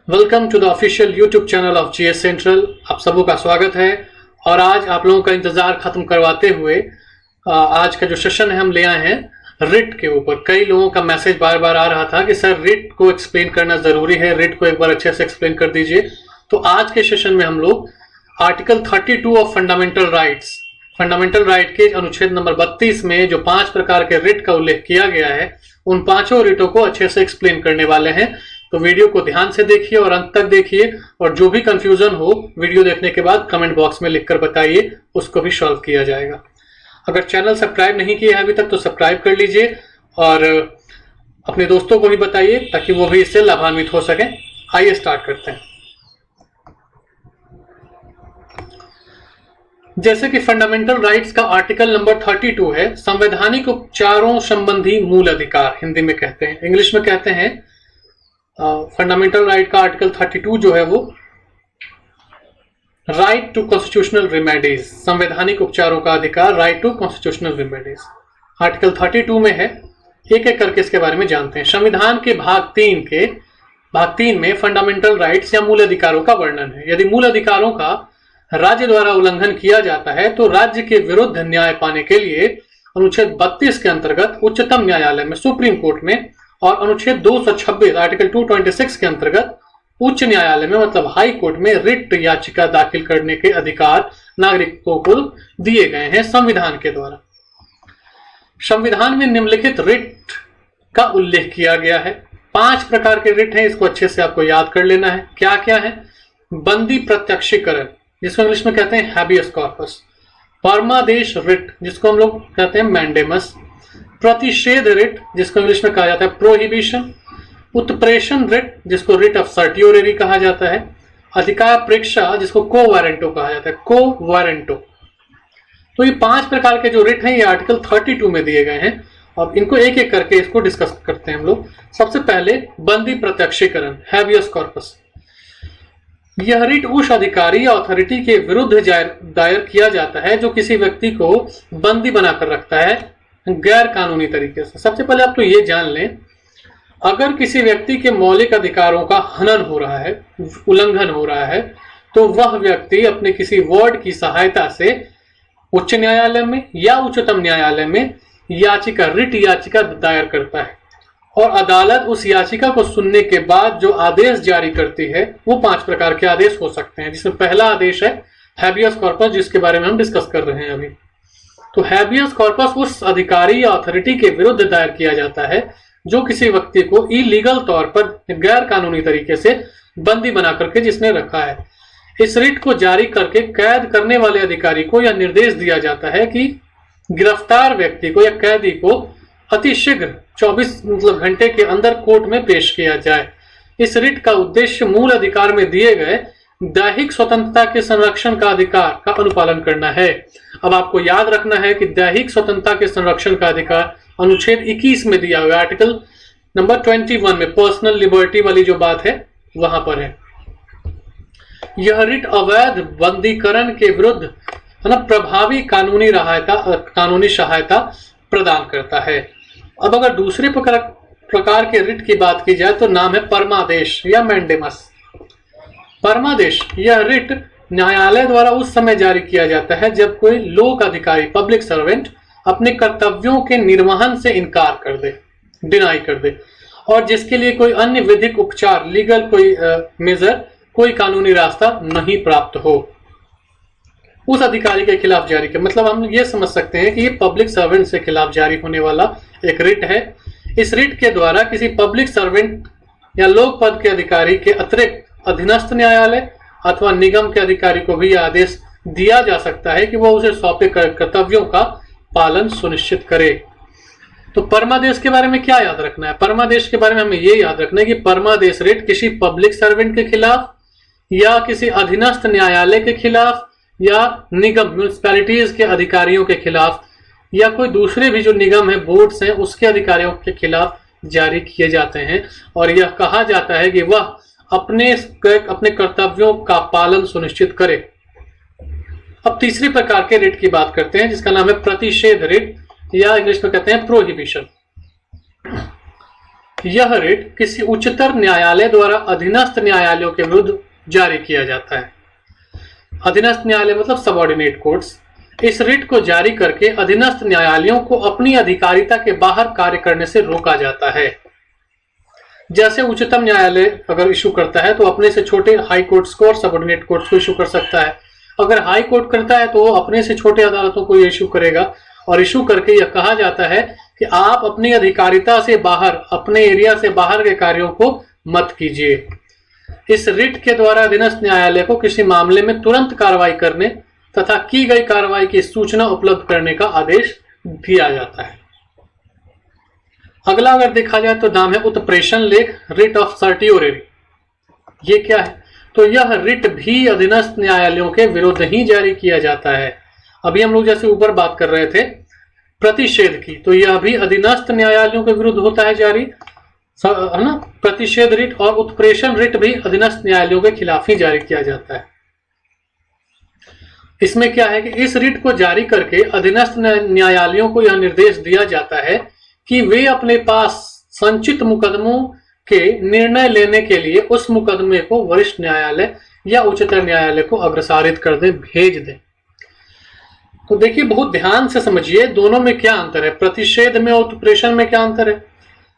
Welcome to the official YouTube channel of GS Central. आप सबों का स्वागत है और आज आप लोगों का इंतजार खत्म करवाते हुए आज का जो सेशन है हम ले आए हैं रिट के ऊपर। कई लोगों का मैसेज बार बार आ रहा था कि सर रिट को एक्सप्लेन करना जरूरी है, रिट को एक बार अच्छे से एक्सप्लेन कर दीजिए। तो आज के सेशन में हम लोग article 32 of fundamental rights, fundamental right के अनुच्छेद नंबर 32 में जो 5 प्रकार के रिट का उल्लेख किया गया है उन पांचों रिटों को अच्छे से एक्सप्लेन करने वाले हैं। तो वीडियो को ध्यान से देखिए और अंत तक देखिए और जो भी कंफ्यूजन हो वीडियो देखने के बाद कमेंट बॉक्स में लिखकर बताइए, उसको भी सॉल्व किया जाएगा। अगर चैनल सब्सक्राइब नहीं किया है अभी तक तो सब्सक्राइब कर लीजिए और अपने दोस्तों को भी बताइए ताकि वो भी इससे लाभान्वित हो सके। आइए स्टार्ट करते हैं। जैसे कि फंडामेंटल राइट्स का आर्टिकल नंबर 32 है, संवैधानिक उपचारों संबंधी मूल अधिकार हिंदी में कहते हैं, इंग्लिश में कहते हैं फंडामेंटल राइट का आर्टिकल 32 जो है वो राइट टू कॉन्स्टिट्यूशनल रिमेडीज, संवैधानिक उपचारों का अधिकार, right to constitutional remedies article 32 में है। एक एक करके इसके बारे में जानते हैं। संविधान के भाग 3 में फंडामेंटल राइट्स या मूल अधिकारों का वर्णन है। यदि मूल अधिकारों का राज्य द्वारा उल्लंघन किया जाता है तो राज्य के विरुद्ध न्याय पाने के लिए अनुच्छेद 32 के अंतर्गत उच्चतम न्यायालय में, सुप्रीम कोर्ट में, और अनुच्छेद 226 आर्टिकल 226 के अंतर्गत उच्च न्यायालय में मतलब हाई कोर्ट में रिट याचिका दाखिल करने के अधिकार नागरिकों को दिए गए हैं संविधान के द्वारा। संविधान में निम्नलिखित रिट का उल्लेख किया गया है। 5 प्रकार के रिट हैं, इसको अच्छे से आपको याद कर लेना है। क्या क्या है? बंदी प्रत्यक्षीकरण जिसको इंग्लिश में कहते हैं हैबियस कॉर्पस, परमादेश रिट जिसको हम लोग कहते हैं मैंडेमस, प्रतिषेध रिट जिसको इंग्लिश में कहा जाता है प्रोहिबिशन, उत्प्रेषण रिट जिसको रिट ऑफ सर्टियोरेरी कहा जाता है, अधिकार प्रेक्षा जिसको को वारंटो कहा जाता है, को वारंटो। तो ये 5 प्रकार के जो रिट हैं ये आर्टिकल 32 में दिए गए हैं और इनको एक एक करके इसको डिस्कस करते हैं हम लोग। सबसे पहले बंदी प्रत्यक्षीकरण, हैबियस कॉर्पस। यह रिट उस अधिकारी या अथॉरिटी के विरुद्ध दायर किया जाता है जो किसी व्यक्ति को बंदी बनाकर रखता है गैर कानूनी तरीके से। सबसे पहले आप तो ये जान लें, अगर किसी व्यक्ति के मौलिक अधिकारों का हनन हो रहा है, उल्लंघन हो रहा है, तो वह व्यक्ति अपने किसी वार्ड की सहायता से उच्च न्यायालय में या उच्चतम न्यायालय में याचिका, रिट याचिका दायर करता है और अदालत उस याचिका को सुनने के बाद जो आदेश जारी करती है वो 5 प्रकार के आदेश हो सकते हैं, जिसमें पहला आदेश है हैबियस कॉर्पस जिसके बारे में हम डिस्कस कर रहे हैं अभी। तो हैबियस कॉर्पस उस अधिकारी या अथॉरिटी के विरुद्ध दायर किया जाता है जो किसी व्यक्ति को इलीगल तौर पर गैर कानूनी तरीके से बंदी बना करके जिसने रखा है। इस रिट को जारी करके कैद करने वाले अधिकारी को यह निर्देश दिया जाता है कि गिरफ्तार व्यक्ति को या कैदी को अतिशीघ्र 24 घंटे के अंदर कोर्ट में पेश किया जाए। इस रिट का उद्देश्य मूल अधिकार में दिए गए दैहिक स्वतंत्रता के संरक्षण का अधिकार का अनुपालन करना है। अब आपको याद रखना है कि दैहिक स्वतंत्रता के संरक्षण का अधिकार अनुच्छेद 21 में दिया हुआ, आर्टिकल नंबर 21 में पर्सनल लिबर्टी वाली जो बात है वहां पर है। यह रिट अवैध बंदीकरण के विरुद्ध प्रभावी कानूनी सहायता प्रदान करता है। अब अगर दूसरे प्रकार के रिट की बात की जाए तो नाम है परमादेश या मैंडेमस। परमादेश यह रिट न्यायालय द्वारा उस समय जारी किया जाता है जब कोई लोक अधिकारी, पब्लिक सर्वेंट, अपने कर्तव्यों के निर्वहन से इनकार कर दे, डिनाई कर दे और जिसके लिए कोई अन्य विधिक उपचार, लीगल कोई मेजर, कोई कानूनी रास्ता नहीं प्राप्त हो, उस अधिकारी के खिलाफ जारी किया। मतलब हम ये समझ सकते हैं कि ये पब्लिक सर्वेंट से खिलाफ जारी होने वाला एक रिट है। इस रिट के द्वारा किसी पब्लिक सर्वेंट या लोक पद के अधिकारी के अतिरिक्त अधीनस्थ न्यायालय अथवा निगम के अधिकारी को भी आदेश दिया जा सकता है कि वह उसे सौंपे कर्तव्यों का पालन सुनिश्चित करे। तो परमादेश के बारे में क्या याद रखना है? परमादेश के बारे में हमें ये याद रखना है कि परमादेश रिट किसी पब्लिक सर्वेंट के खिलाफ या किसी अधीनस्थ न्यायालय के खिलाफ या निगम, म्यूनिसिपैलिटीज के अधिकारियों के खिलाफ या कोई दूसरे भी जो निगम है, बोर्ड्स हैं, उसके अधिकारियों के खिलाफ जारी किए जाते हैं और यह कहा जाता है कि वह अपने कर्तव्यों का पालन सुनिश्चित करे। अब तीसरे प्रकार के रिट की बात करते हैं जिसका नाम है प्रतिषेध रिट या इंग्लिश में कहते हैं प्रोहिबिशन। यह रिट किसी उच्चतर न्यायालय द्वारा अधीनस्थ न्यायालयों के विरुद्ध जारी किया जाता है। अधीनस्थ न्यायालय मतलब सबऑर्डिनेट कोर्ट्स। इस रिट को जारी करके अधीनस्थ न्यायालयों को अपनी अधिकारिता के बाहर कार्य करने से रोका जाता है। जैसे उच्चतम न्यायालय अगर इशू करता है तो अपने से छोटे हाई कोर्ट्स को और सबऑर्डिनेट कोर्ट्स को इशू कर सकता है। अगर हाई कोर्ट करता है तो वो अपने से छोटे अदालतों को इशू करेगा, और इशू करके यह कहा जाता है कि आप अपनी अधिकारिता से बाहर, अपने एरिया से बाहर के कार्यों को मत कीजिए। इस रिट के द्वारा अधीनस्थ न्यायालय को किसी मामले में तुरंत कार्रवाई करने तथा की गई कार्रवाई की सूचना उपलब्ध करने का आदेश दिया जाता है। अगला अगर देखा जाए तो नाम है उत्प्रेषण लेख, रिट ऑफ सर्टियोरेरी। ये क्या है? तो यह रिट भी अधीनस्थ न्यायालयों के विरुद्ध ही जारी किया जाता है। अभी हम लोग जैसे ऊपर बात कर रहे थे प्रतिषेध की, तो यह भी अधीनस्थ न्यायालयों के विरुद्ध होता है जारी, है ना। प्रतिषेध रिट और उत्प्रेषण रिट भी अधीनस्थ न्यायालयों के खिलाफ ही जारी किया जाता है। इसमें क्या है कि इस रिट को जारी करके अधीनस्थ न्यायालयों को यह निर्देश दिया जाता है कि वे अपने पास संचित मुकदमों के निर्णय लेने के लिए उस मुकदमे को वरिष्ठ न्यायालय या उच्चतर न्यायालय को अग्रसारित कर दें, भेज दें। तो देखिए बहुत ध्यान से समझिए दोनों में क्या अंतर है, प्रतिषेध में और उत्प्रेषण में क्या अंतर है।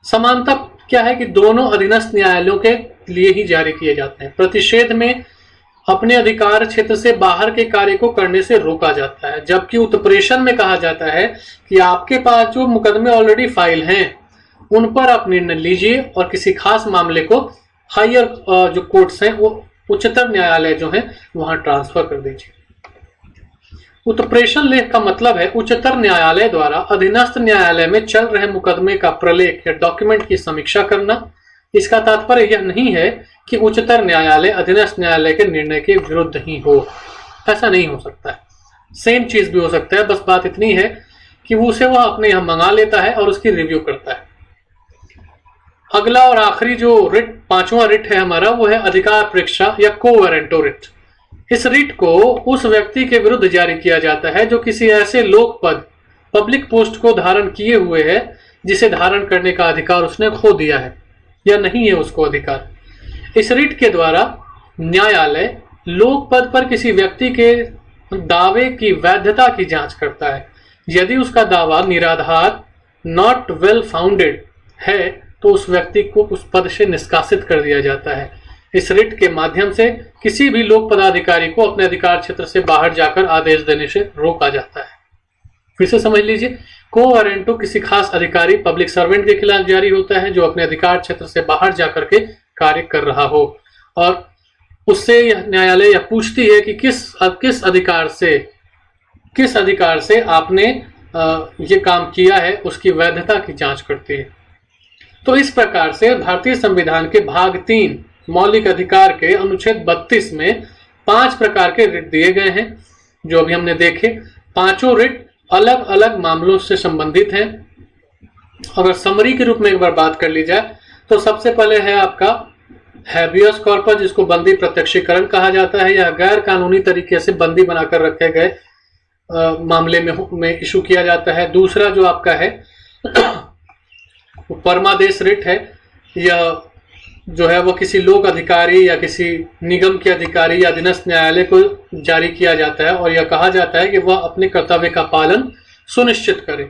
समानता क्या है कि दोनों अधीनस्थ न्यायालयों के लिए ही जारी किए जाते हैं। प्रतिषेध में अपने अधिकार क्षेत्र से बाहर के कार्य को करने से रोका जाता है, जबकि उत्प्रेषण में कहा जाता है कि आपके पास जो मुकदमे ऑलरेडी फाइल हैं उन पर आप निर्णय लीजिए और किसी खास मामले को हायर जो कोर्ट्स हैं वो उच्चतर न्यायालय जो है वहां ट्रांसफर कर दीजिए। उत्प्रेषण लेख का मतलब है उच्चतर न्यायालय द्वारा अधीनस्थ न्यायालय में चल रहे मुकदमे का प्रलेख या डॉक्यूमेंट की समीक्षा करना। इसका तात्पर्य यह नहीं है कि उच्चतर न्यायालय अधीनस्थ न्यायालय के निर्णय के विरुद्ध ही हो, ऐसा नहीं हो सकता है। सेम चीज भी हो सकता है, बस बात इतनी है कि उसे वह अपने यहां मंगा लेता है और उसकी रिव्यू करता है। अगला और आखिरी जो रिट, पांचवा रिट है हमारा, वो है अधिकार परीक्षा या कोवेरेंटो रिट। इस रिट को उस व्यक्ति के विरुद्ध जारी किया जाता है जो किसी ऐसे लोक पद, पब्लिक पोस्ट को धारण किए हुए है जिसे धारण करने का अधिकार उसने खो दिया है या नहीं है उसको अधिकार। इस रिट के द्वारा न्यायालय लोक पद पर किसी व्यक्ति के दावे की वैधता की जांच करता है। यदि उसका दावा निराधार, नॉट वेल फाउंडेड है, तो उस व्यक्ति को उस पद से निष्कासित कर दिया जाता है। इस रिट के माध्यम से किसी भी लोक पदाधिकारी को अपने अधिकार क्षेत्र से बाहर जाकर आदेश देने से रोका जाता है। फिर से समझ लीजिए, कोवेरेंटो किसी खास अधिकारी, पब्लिक सर्वेंट के खिलाफ जारी होता है जो अपने अधिकार क्षेत्र से बाहर जाकर के कार्य कर रहा हो, और उससे यह न्यायालय यह पूछती है कि किस अधिकार से आपने ये काम किया है, उसकी वैधता की जांच करती है। तो इस प्रकार से भारतीय संविधान के भाग 3 मौलिक अधिकार के अनुच्छेद 32 में 5 प्रकार के रिट दिए गए हैं जो अभी हमने देखे। पांचों रिट अलग अलग मामलों से संबंधित हैं। अगर समरी के रूप में एक बार बात कर ली जाए तो सबसे पहले है आपका हैबियस कॉर्पस, जिसको बंदी प्रत्यक्षीकरण कहा जाता है। यह गैर कानूनी तरीके से बंदी बनाकर रखे गए मामले में इशू किया जाता है। दूसरा जो आपका है परमादेश रिट है। यह जो है वो किसी लोक अधिकारी या किसी निगम के अधिकारी या अधीनस्थ न्यायालय को जारी किया जाता है और यह कहा जाता है कि वह अपने कर्तव्य का पालन सुनिश्चित करे।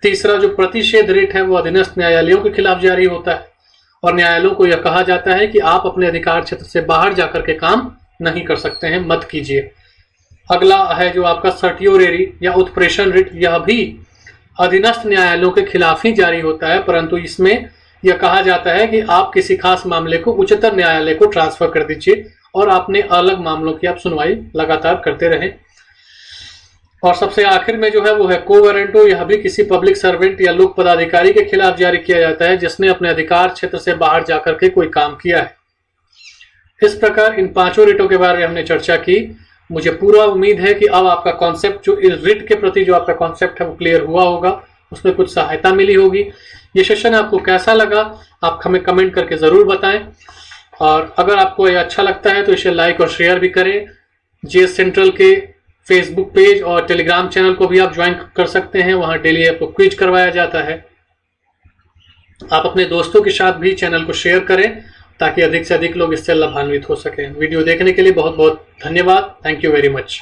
तीसरा जो प्रतिषेध रिट है वो अधीनस्थ न्यायालयों के खिलाफ जारी होता है और न्यायालयों को यह कहा जाता है कि आप अपने अधिकार क्षेत्र से बाहर जाकर के काम नहीं कर सकते हैं, मत कीजिए। अगला है जो आपका सर्टियोरेरी या उत्प्रेषण रिट। यह भी अधीनस्थ न्यायालयों के खिलाफ ही जारी होता है, परंतु इसमें यह कहा जाता है कि आप किसी खास मामले को उच्चतर न्यायालय को ट्रांसफर कर दीजिए और अपने अलग मामलों की आप सुनवाई लगातार करते रहें। और सबसे आखिर में जो है वो है कोवेरेंटो। यह भी किसी पब्लिक सर्वेंट या लोक पदाधिकारी के खिलाफ जारी किया जाता है जिसने अपने अधिकार क्षेत्र से बाहर जाकर के कोई काम किया है। इस प्रकार इन पांचों रिटों के बारे में हमने चर्चा की। मुझे पूरा उम्मीद है कि अब आपका कॉन्सेप्ट, जो इस रिट के प्रति जो आपका कॉन्सेप्ट है वो क्लियर हुआ होगा, उसमें कुछ सहायता मिली होगी। ये सेशन आपको कैसा लगा आप हमें कमेंट करके जरूर बताएं, और अगर आपको ये अच्छा लगता है तो इसे लाइक और शेयर भी करें। जीएस सेंट्रल के फेसबुक पेज और टेलीग्राम चैनल को भी आप ज्वाइन कर सकते हैं, वहां डेली आपको क्विज करवाया जाता है। आप अपने दोस्तों के साथ भी चैनल को शेयर करें ताकि अधिक से अधिक लोग इससे लाभान्वित हो सकें। वीडियो देखने के लिए बहुत बहुत धन्यवाद। Thank you very much.